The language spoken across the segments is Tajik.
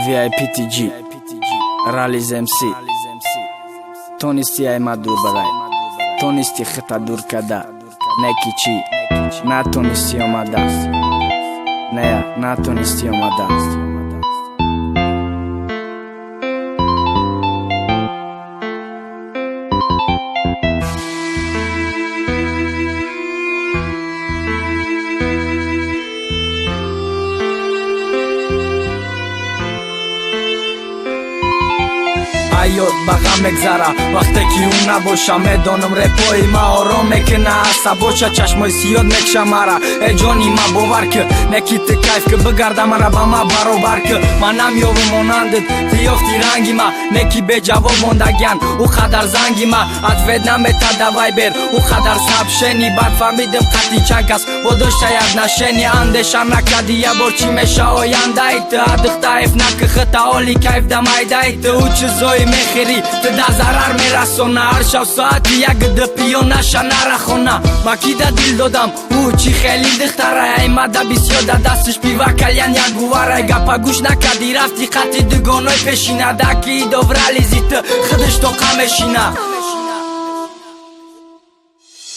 VIPTG Rally's MC تونستی ای مدور برای تونستی خطا دور کده نکی چی نتونستی اومده نه نتونستی اومده حیات بغم مگذره وقتی که اون نباشه میدانم رپای ما آرام میکنه اصلا باشه چشمای سیاد میکشه مرا ای جانی ما باور که نکیت کیف که بگرده مرا با ما برابر که من نمیابم مانندت تیافتی رنگی ما نکی به جواب موندگن او خدر زنگی ما اتفید نمیتا دوای بر او خدر سب شنی بعد فهمیدم قطعی چند کس بودشت یاد نشنی اندشم نکدی یه بار چی میشه آینده ایت ادخت ایف نک خطا حالی کیف دمایده ایت او چیزای میخیری تو در ضرر میرسونه هر شب ساعتی یک دپیو نشه نرخونه ما کی ده دل دادم او چی خیلی دختره ایمده بیسیار ده دستش پیوه کلین یک گواره گپا گوش نکدی رفتی قطعی دگانای پیشینه دکی دوبره لیزیت خودش تو قمشینه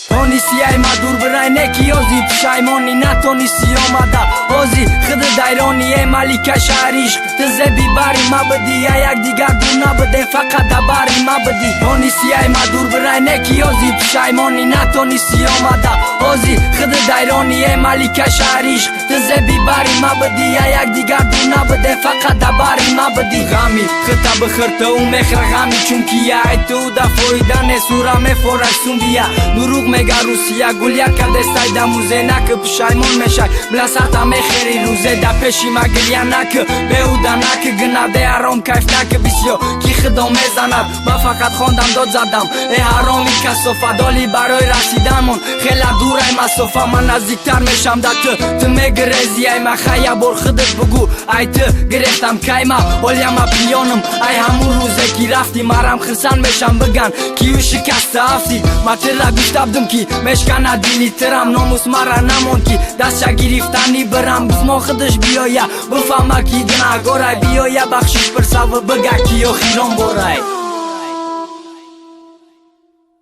تونستی ای مدور برای نکی آزی پشایمانی نتونستی آمده آزی خود دیرانی ای ملیک شهریش تزبی باری ما بدی یک دیگر دور نبده فقط دباری ما بدی تونستی ای مدور برای نکی آزی پشایمانی نتونستی آمده آزی خود دیرانی ای ملیک شهریش تزبی باری ما بدی یک دیگر دور نبده فقط دباری ما بدی غمی خطا بخرت و مخر غمی چونکی ای تو دفایدن سورا مفورشون بیا دروغ میگه روسیه گلیا کرده سایده موزه نک پشایمون میشه بلا ساعتا میخیری روزه دا پیشی ما گلیا نک بهودا نک گناده حرام کیف نک بیسیو کی خدا میزند با فقط خوندم داد زدم ای حرامی کسوفا دالی برای رسیدنمون خیلی دور ای مسافه من نزدیکتر میشم دا تو میگریزی ای ما خیلی بار خودت بگو ای تو گرفتم کی ما حالی ما پیانم ای همون روزه کی رفتی مرم خرسن میشم بگن کیو شکسته افتی ما تر گفتم کی مشکنه دیلی ترم ناموس مرا نمون کی دست گرفتنی برم گفت ما خودش بیایه بفهمه کی دنگارای بیایه بخشش پرسه و بگه کیو خیران بارای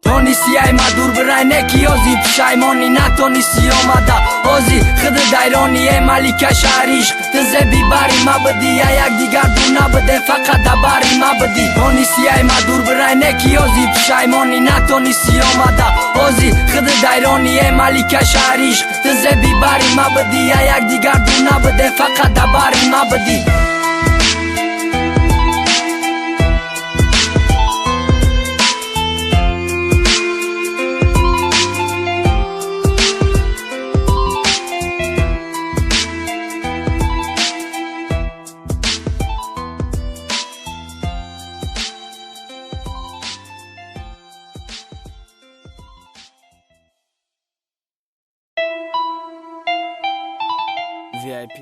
تونستی ای مدور برای نکی آزی پشایمانی نتونستی آمده آزی خود دیرانی ای ملیک شهریش تزبی باری ما بدی یک دیگر دور نبده فقط دباری ما بدی تونستی ای مدور برای نکی آزی پشایمانی نتونستی آمده آزی خود دیرانی ای ملیک شهریش تزبی باری ما بدی یک دیگر دور نبده فقط دباری ما بدی VIP